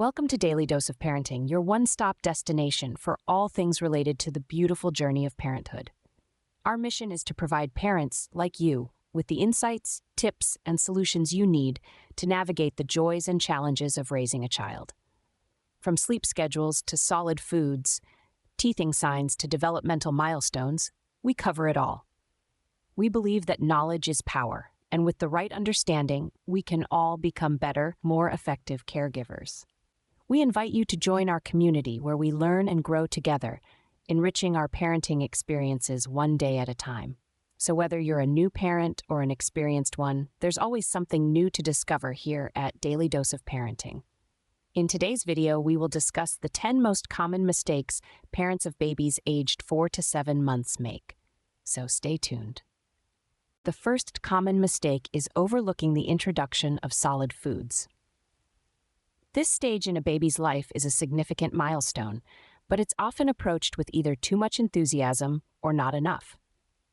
Welcome to Daily Dose of Parenting, your one-stop destination for all things related to the beautiful journey of parenthood. Our mission is to provide parents, like you, with the insights, tips, and solutions you need to navigate the joys and challenges of raising a child. From sleep schedules to solid foods, teething signs to developmental milestones, we cover it all. We believe that knowledge is power, and with the right understanding, we can all become better, more effective caregivers. We invite you to join our community where we learn and grow together, enriching our parenting experiences one day at a time. So whether you're a new parent or an experienced one, there's always something new to discover here at Daily Dose of Parenting. In today's video, we will discuss the 10 most common mistakes parents of babies aged 4 to 7 months make. So stay tuned. The first common mistake is overlooking the introduction of solid foods. This stage in a baby's life is a significant milestone, but it's often approached with either too much enthusiasm or not enough.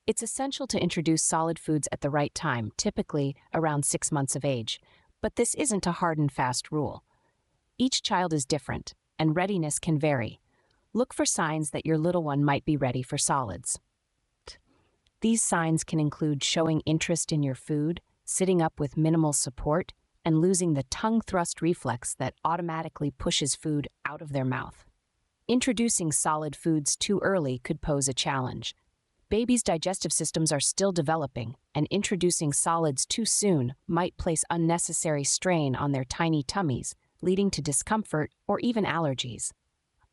It's essential to introduce solid foods at the right time, typically around 6 months of age, but this isn't a hard and fast rule. Each child is different, and readiness can vary. Look for signs that your little one might be ready for solids. These signs can include showing interest in your food, sitting up with minimal support, and losing the tongue thrust reflex that automatically pushes food out of their mouth. Introducing solid foods too early could pose a challenge. Babies' digestive systems are still developing, and introducing solids too soon might place unnecessary strain on their tiny tummies, leading to discomfort or even allergies.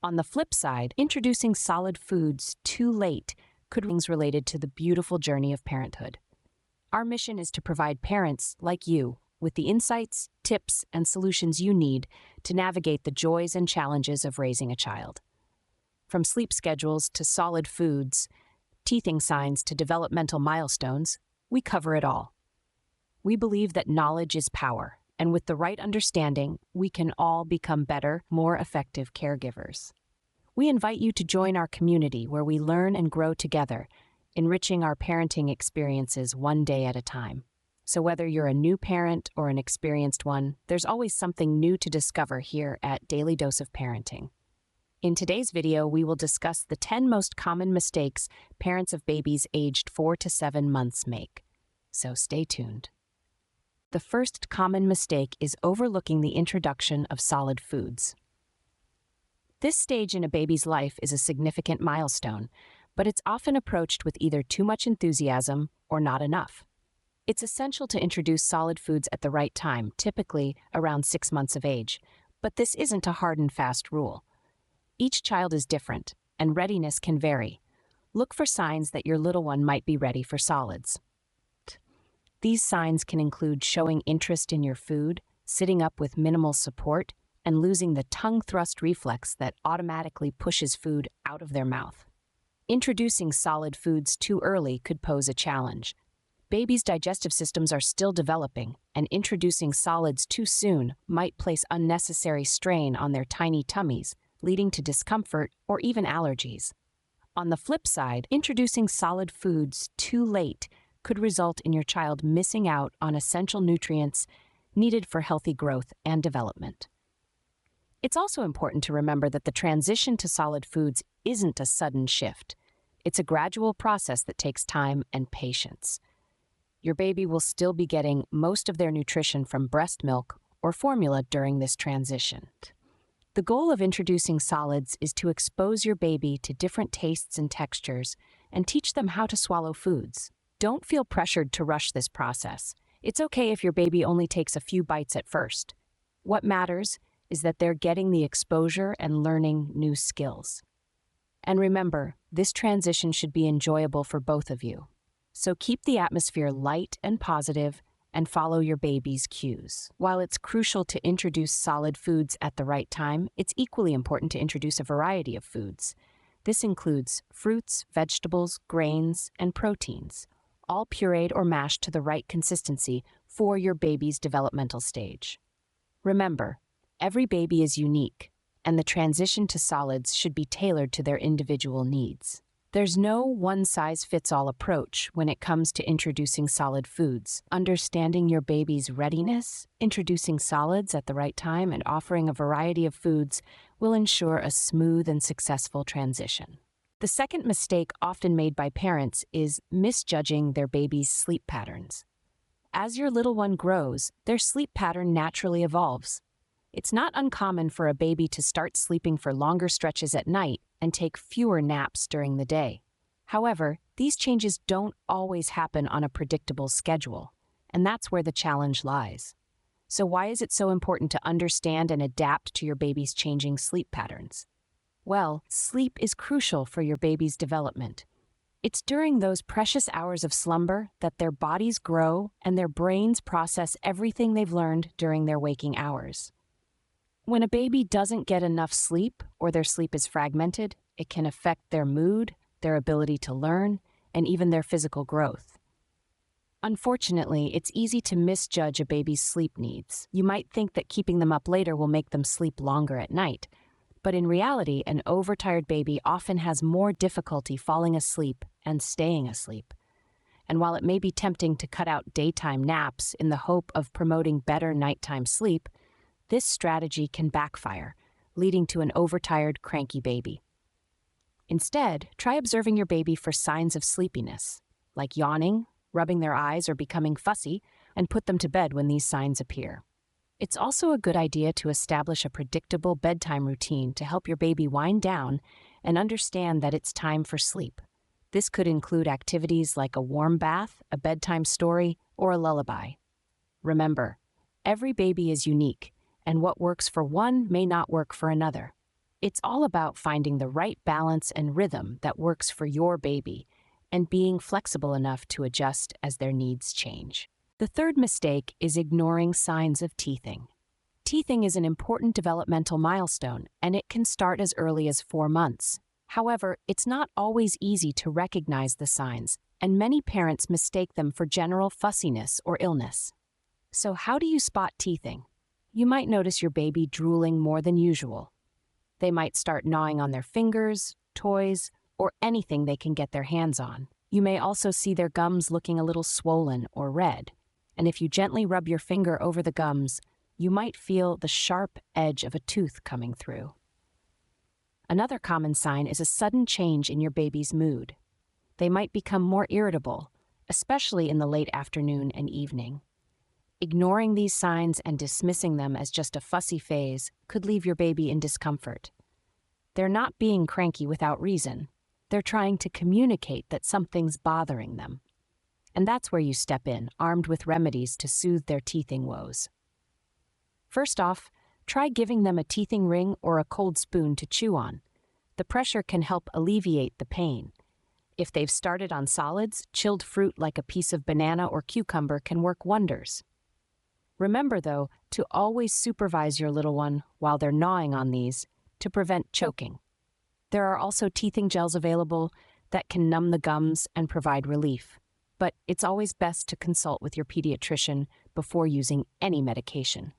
On the flip side, introducing solid foods too late could things related to the beautiful journey of parenthood. Our mission is to provide parents, like you, with the insights, tips, and solutions you need to navigate the joys and challenges of raising a child. From sleep schedules to solid foods, teething signs to developmental milestones, we cover it all. We believe that knowledge is power, and with the right understanding, we can all become better, more effective caregivers. We invite you to join our community where we learn and grow together, enriching our parenting experiences one day at a time. So whether you're a new parent or an experienced one, there's always something new to discover here at Daily Dose of Parenting. In today's video, we will discuss the 10 most common mistakes parents of babies aged 4 to 7 months make. So stay tuned. The first common mistake is overlooking the introduction of solid foods. This stage in a baby's life is a significant milestone, but it's often approached with either too much enthusiasm or not enough. It's essential to introduce solid foods at the right time, typically around 6 months of age, but this isn't a hard and fast rule. Each child is different, and readiness can vary. Look for signs that your little one might be ready for solids. These signs can include showing interest in your food, sitting up with minimal support, and losing the tongue thrust reflex that automatically pushes food out of their mouth. Introducing solid foods too early could pose a challenge. Babies' digestive systems are still developing, and introducing solids too soon might place unnecessary strain on their tiny tummies, leading to discomfort or even allergies. On the flip side, introducing solid foods too late could result in your child missing out on essential nutrients needed for healthy growth and development. It's also important to remember that the transition to solid foods isn't a sudden shift. It's a gradual process that takes time and patience. Your baby will still be getting most of their nutrition from breast milk or formula during this transition. The goal of introducing solids is to expose your baby to different tastes and textures and teach them how to swallow foods. Don't feel pressured to rush this process. It's okay if your baby only takes a few bites at first. What matters is that they're getting the exposure and learning new skills. And remember, this transition should be enjoyable for both of you. So keep the atmosphere light and positive and follow your baby's cues. While it's crucial to introduce solid foods at the right time, it's equally important to introduce a variety of foods. This includes fruits, vegetables, grains, and proteins, all pureed or mashed to the right consistency for your baby's developmental stage. Remember, every baby is unique, and the transition to solids should be tailored to their individual needs. There's no one-size-fits-all approach when it comes to introducing solid foods. Understanding your baby's readiness, introducing solids at the right time, and offering a variety of foods will ensure a smooth and successful transition. The second mistake often made by parents is misjudging their baby's sleep patterns. As your little one grows, their sleep pattern naturally evolves. It's not uncommon for a baby to start sleeping for longer stretches at night and take fewer naps during the day. However, these changes don't always happen on a predictable schedule, and that's where the challenge lies. So why is it so important to understand and adapt to your baby's changing sleep patterns? Well, sleep is crucial for your baby's development. It's during those precious hours of slumber that their bodies grow and their brains process everything they've learned during their waking hours. When a baby doesn't get enough sleep or their sleep is fragmented, it can affect their mood, their ability to learn, and even their physical growth. Unfortunately, it's easy to misjudge a baby's sleep needs. You might think that keeping them up later will make them sleep longer at night. But in reality, an overtired baby often has more difficulty falling asleep and staying asleep. And while it may be tempting to cut out daytime naps in the hope of promoting better nighttime sleep, this strategy can backfire, leading to an overtired, cranky baby. Instead, try observing your baby for signs of sleepiness, like yawning, rubbing their eyes, or becoming fussy, and put them to bed when these signs appear. It's also a good idea to establish a predictable bedtime routine to help your baby wind down and understand that it's time for sleep. This could include activities like a warm bath, a bedtime story, or a lullaby. Remember, every baby is unique, and what works for one may not work for another. It's all about finding the right balance and rhythm that works for your baby and being flexible enough to adjust as their needs change. The third mistake is ignoring signs of teething. Teething is an important developmental milestone, and it can start as early as 4 months. However, it's not always easy to recognize the signs, and many parents mistake them for general fussiness or illness. So how do you spot teething? You might notice your baby drooling more than usual. They might start gnawing on their fingers, toys, or anything they can get their hands on. You may also see their gums looking a little swollen or red. And if you gently rub your finger over the gums, you might feel the sharp edge of a tooth coming through. Another common sign is a sudden change in your baby's mood. They might become more irritable, especially in the late afternoon and evening. Ignoring these signs and dismissing them as just a fussy phase could leave your baby in discomfort. They're not being cranky without reason. They're trying to communicate that something's bothering them. And that's where you step in, armed with remedies to soothe their teething woes. First off, try giving them a teething ring or a cold spoon to chew on. The pressure can help alleviate the pain. If they've started on solids, chilled fruit like a piece of banana or cucumber can work wonders. Remember, though, to always supervise your little one while they're gnawing on these to prevent choking. There are also teething gels available that can numb the gums and provide relief. But it's always best to consult with your pediatrician before using any medication.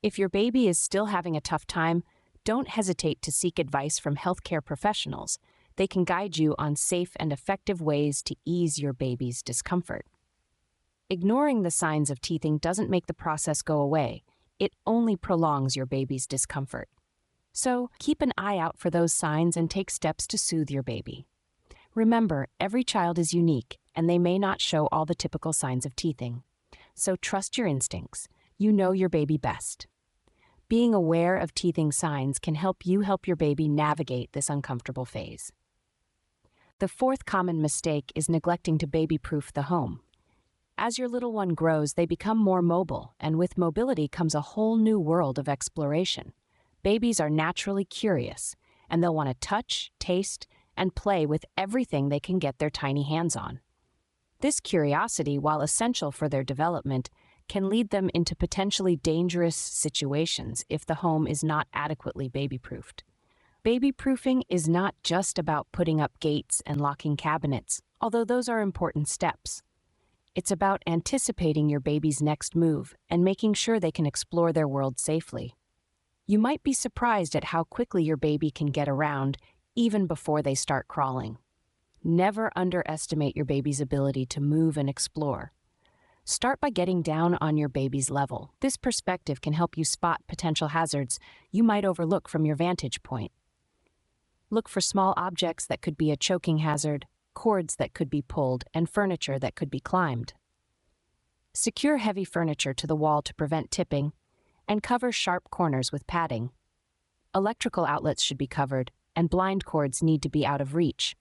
If your baby is still having a tough time, don't hesitate to seek advice from healthcare professionals. They can guide you on safe and effective ways to ease your baby's discomfort. Ignoring the signs of teething doesn't make the process go away. It only prolongs your baby's discomfort. So keep an eye out for those signs and take steps to soothe your baby. Remember, every child is unique, and they may not show all the typical signs of teething. So trust your instincts. You know your baby best. Being aware of teething signs can help you help your baby navigate this uncomfortable phase. The fourth common mistake is neglecting to baby-proof the home. As your little one grows, they become more mobile, and with mobility comes a whole new world of exploration. Babies are naturally curious, and they'll want to touch, taste, and play with everything they can get their tiny hands on. This curiosity, while essential for their development, can lead them into potentially dangerous situations if the home is not adequately baby-proofed. Baby-proofing is not just about putting up gates and locking cabinets, although those are important steps. It's about anticipating your baby's next move and making sure they can explore their world safely. You might be surprised at how quickly your baby can get around even before they start crawling. Never underestimate your baby's ability to move and explore. Start by getting down on your baby's level. This perspective can help you spot potential hazards you might overlook from your vantage point. Look for small objects that could be a choking hazard, cords that could be pulled, and furniture that could be climbed. Secure heavy furniture to the wall to prevent tipping, and cover sharp corners with padding. Electrical outlets should be covered, and blind cords need to be out of reach.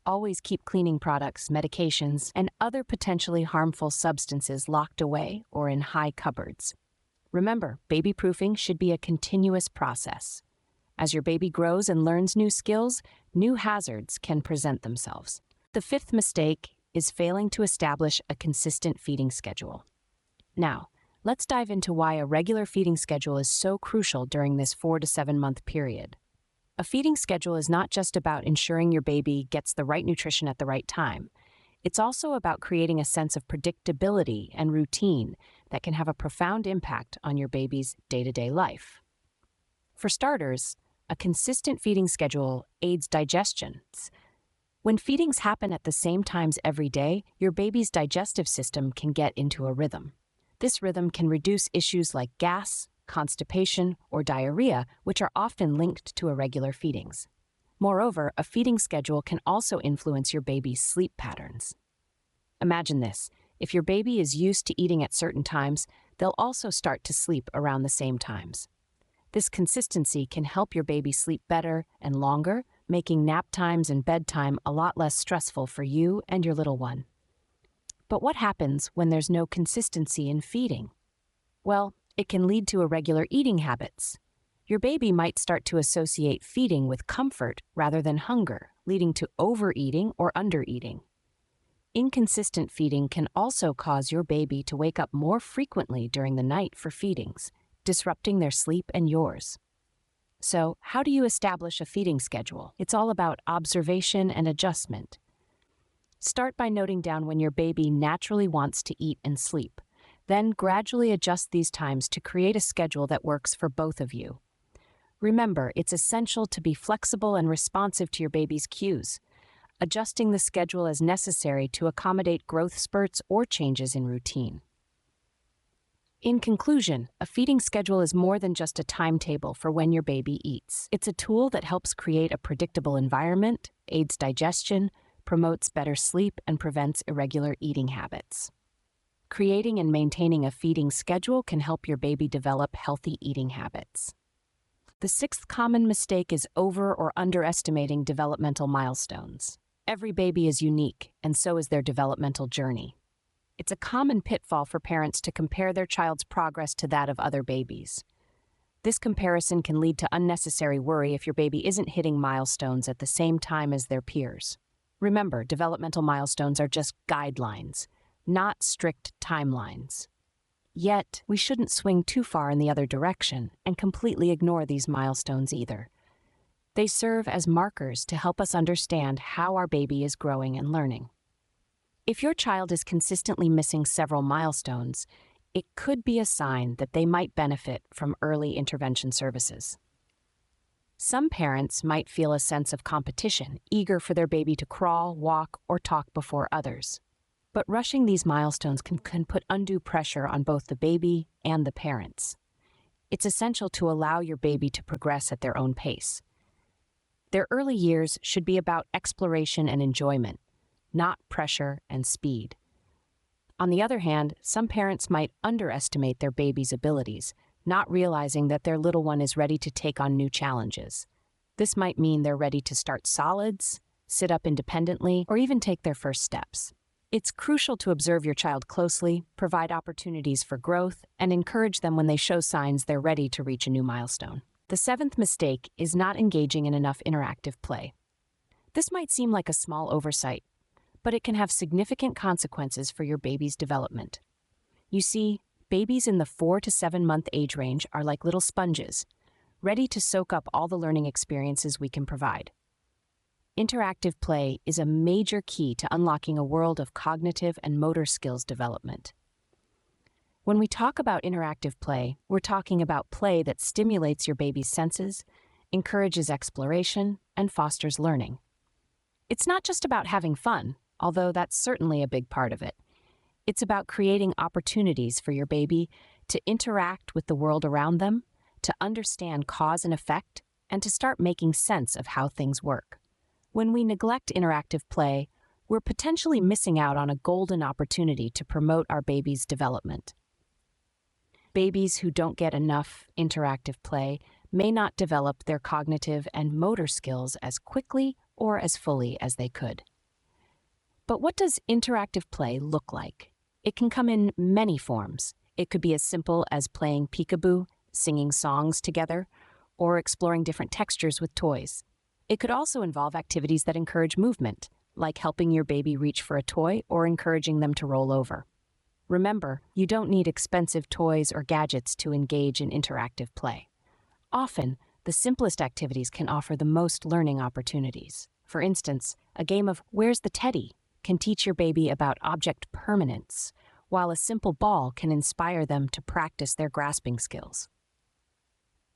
Always keep cleaning products, medications, and other potentially harmful substances locked away or in high cupboards. Remember, baby-proofing should be a continuous process. As your baby grows and learns new skills, new hazards can present themselves. The fifth mistake is failing to establish a consistent feeding schedule. Now, let's dive into why a regular feeding schedule is so crucial during this 4 to 7 month period. A feeding schedule is not just about ensuring your baby gets the right nutrition at the right time. It's also about creating a sense of predictability and routine that can have a profound impact on your baby's day-to-day life. For starters, a consistent feeding schedule aids digestion. When feedings happen at the same times every day, your baby's digestive system can get into a rhythm. This rhythm can reduce issues like gas, constipation, or diarrhea, which are often linked to irregular feedings. Moreover, a feeding schedule can also influence your baby's sleep patterns. Imagine this: if your baby is used to eating at certain times, they'll also start to sleep around the same times. This consistency can help your baby sleep better and longer, making nap times and bedtime a lot less stressful for you and your little one. But what happens when there's no consistency in feeding? Well, it can lead to irregular eating habits. Your baby might start to associate feeding with comfort rather than hunger, leading to overeating or undereating. Inconsistent feeding can also cause your baby to wake up more frequently during the night for feedings, disrupting their sleep and yours. So, how do you establish a feeding schedule? It's all about observation and adjustment. Start by noting down when your baby naturally wants to eat and sleep. Then gradually adjust these times to create a schedule that works for both of you. Remember, it's essential to be flexible and responsive to your baby's cues, adjusting the schedule as necessary to accommodate growth spurts or changes in routine. In conclusion, a feeding schedule is more than just a timetable for when your baby eats. It's a tool that helps create a predictable environment, aids digestion, promotes better sleep, and prevents irregular eating habits. Creating and maintaining a feeding schedule can help your baby develop healthy eating habits. The sixth common mistake is over or underestimating developmental milestones. Every baby is unique, and so is their developmental journey. It's a common pitfall for parents to compare their child's progress to that of other babies. This comparison can lead to unnecessary worry if your baby isn't hitting milestones at the same time as their peers. Remember, developmental milestones are just guidelines, not strict timelines. Yet, we shouldn't swing too far in the other direction and completely ignore these milestones either. They serve as markers to help us understand how our baby is growing and learning. If your child is consistently missing several milestones, it could be a sign that they might benefit from early intervention services. Some parents might feel a sense of competition, eager for their baby to crawl, walk, or talk before others. But rushing these milestones can put undue pressure on both the baby and the parents. It's essential to allow your baby to progress at their own pace. Their early years should be about exploration and enjoyment, not pressure and speed. On the other hand, some parents might underestimate their baby's abilities, not realizing that their little one is ready to take on new challenges. This might mean they're ready to start solids, sit up independently, or even take their first steps. It's crucial to observe your child closely, provide opportunities for growth, and encourage them when they show signs they're ready to reach a new milestone. The seventh mistake is not engaging in enough interactive play. This might seem like a small oversight, but it can have significant consequences for your baby's development. You see, babies in the 4 to 7 month age range are like little sponges, ready to soak up all the learning experiences we can provide. Interactive play is a major key to unlocking a world of cognitive and motor skills development. When we talk about interactive play, we're talking about play that stimulates your baby's senses, encourages exploration, and fosters learning. It's not just about having fun, although that's certainly a big part of it. It's about creating opportunities for your baby to interact with the world around them, to understand cause and effect, and to start making sense of how things work. When we neglect interactive play, we're potentially missing out on a golden opportunity to promote our baby's development. Babies who don't get enough interactive play may not develop their cognitive and motor skills as quickly or as fully as they could. But what does interactive play look like? It can come in many forms. It could be as simple as playing peekaboo, singing songs together, or exploring different textures with toys. It could also involve activities that encourage movement, like helping your baby reach for a toy or encouraging them to roll over. Remember, you don't need expensive toys or gadgets to engage in interactive play. Often, the simplest activities can offer the most learning opportunities. For instance, a game of Where's the Teddy can teach your baby about object permanence, while a simple ball can inspire them to practice their grasping skills.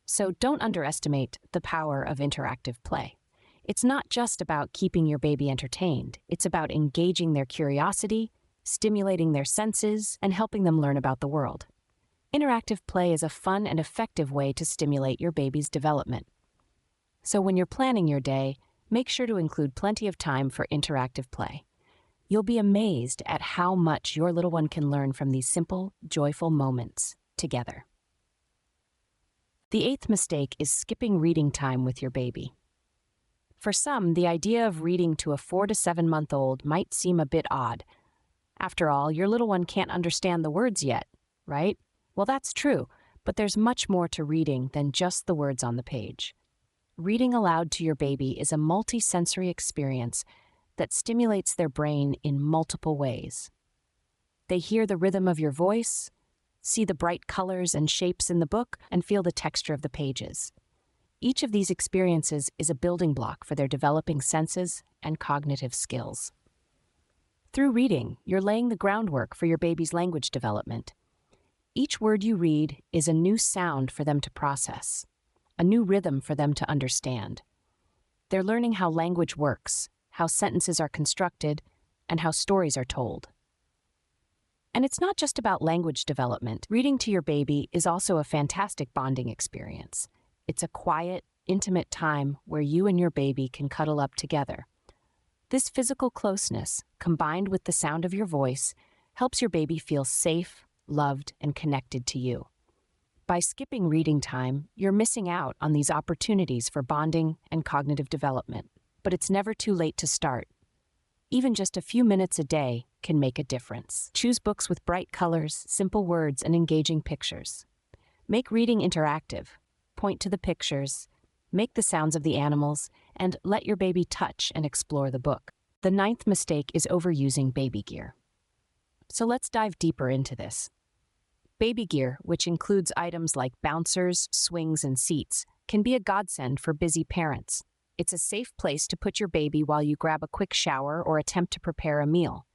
So don't underestimate the power of interactive play. It's not just about keeping your baby entertained. It's about engaging their curiosity, stimulating their senses, and helping them learn about the world. Interactive play is a fun and effective way to stimulate your baby's development. So when you're planning your day, make sure to include plenty of time for interactive play. You'll be amazed at how much your little one can learn from these simple, joyful moments together. The 8th mistake is skipping reading time with your baby. For some, the idea of reading to a 4 to 7-month-old might seem a bit odd. After all, your little one can't understand the words yet, right? Well, that's true, but there's much more to reading than just the words on the page. Reading aloud to your baby is a multi-sensory experience that stimulates their brain in multiple ways. They hear the rhythm of your voice, see the bright colors and shapes in the book, and feel the texture of the pages. Each of these experiences is a building block for their developing senses and cognitive skills. Through reading, you're laying the groundwork for your baby's language development. Each word you read is a new sound for them to process, a new rhythm for them to understand. They're learning how language works, how sentences are constructed, and how stories are told. And it's not just about language development. Reading to your baby is also a fantastic bonding experience. It's a quiet, intimate time where you and your baby can cuddle up together. This physical closeness, combined with the sound of your voice, helps your baby feel safe, loved, and connected to you. By skipping reading time, you're missing out on these opportunities for bonding and cognitive development. But it's never too late to start. Even just a few minutes a day can make a difference. Choose books with bright colors, simple words, and engaging pictures. Make reading interactive. Point to the pictures, make the sounds of the animals, and let your baby touch and explore the book. The 9th mistake is overusing baby gear. So let's dive deeper into this. Baby gear, which includes items like bouncers, swings, and seats, can be a godsend for busy parents. It's a safe place to put your baby while you grab a quick shower or attempt to prepare a meal.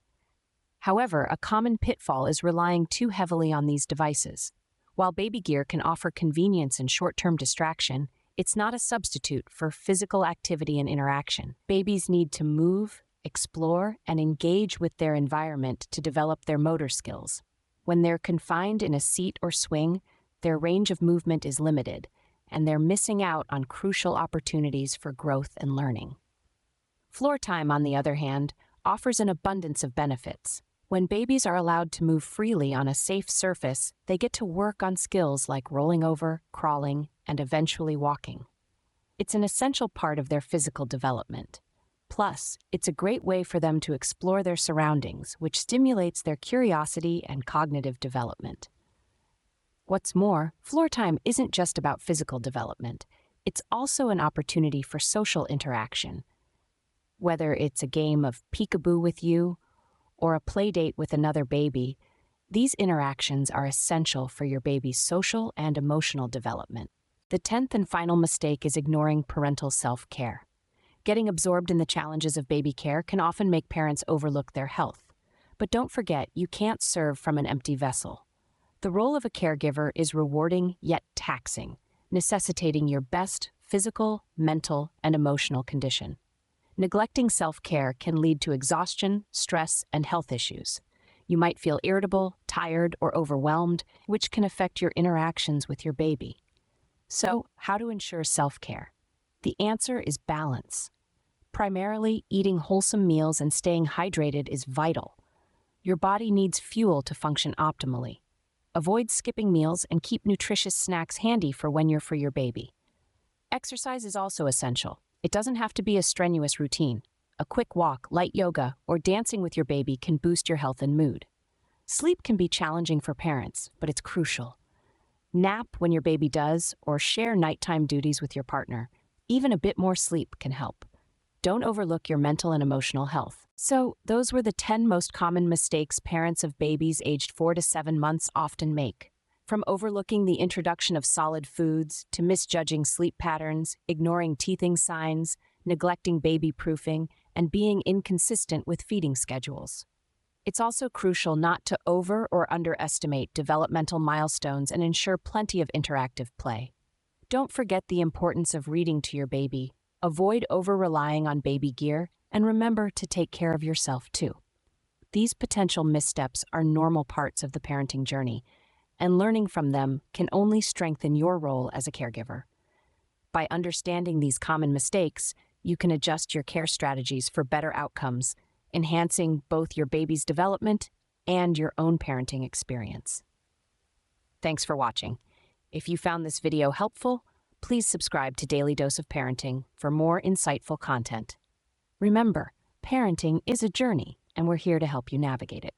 However, a common pitfall is relying too heavily on these devices. While baby gear can offer convenience and short-term distraction, it's not a substitute for physical activity and interaction. Babies need to move, explore, and engage with their environment to develop their motor skills. When they're confined in a seat or swing, their range of movement is limited, and they're missing out on crucial opportunities for growth and learning. Floor time, on the other hand, offers an abundance of benefits. When babies are allowed to move freely on a safe surface, they get to work on skills like rolling over, crawling, and eventually walking. It's an essential part of their physical development. Plus, it's a great way for them to explore their surroundings, which stimulates their curiosity and cognitive development. What's more, floor time isn't just about physical development. It's also an opportunity for social interaction. Whether it's a game of peekaboo with you or a play date with another baby, these interactions are essential for your baby's social and emotional development. The 10th and final mistake is ignoring parental self-care. Getting absorbed in the challenges of baby care can often make parents overlook their health. But don't forget, you can't serve from an empty vessel. The role of a caregiver is rewarding yet taxing, necessitating your best physical, mental, and emotional condition. Neglecting self-care can lead to exhaustion, stress, and health issues. You might feel irritable, tired, or overwhelmed, which can affect your interactions with your baby. So, how to ensure self-care? The answer is balance. Primarily, eating wholesome meals and staying hydrated is vital. Your body needs fuel to function optimally. Avoid skipping meals and keep nutritious snacks handy for when you're for your baby. Exercise is also essential. It doesn't have to be a strenuous routine. A quick walk, light yoga, or dancing with your baby can boost your health and mood. Sleep can be challenging for parents, but it's crucial. Nap when your baby does, or share nighttime duties with your partner. Even a bit more sleep can help. Don't overlook your mental and emotional health. So, those were the 10 most common mistakes parents of babies aged 4 to 7 months often make. From overlooking the introduction of solid foods, to misjudging sleep patterns, ignoring teething signs, neglecting baby proofing, and being inconsistent with feeding schedules. It's also crucial not to over or underestimate developmental milestones and ensure plenty of interactive play. Don't forget the importance of reading to your baby. Avoid over-relying on baby gear, and remember to take care of yourself too. These potential missteps are normal parts of the parenting journey, and learning from them can only strengthen your role as a caregiver. By understanding these common mistakes, you can adjust your care strategies for better outcomes, enhancing both your baby's development and your own parenting experience. Thanks for watching. If you found this video helpful, please subscribe to Daily Dose of Parenting for more insightful content. Remember, parenting is a journey, and we're here to help you navigate it.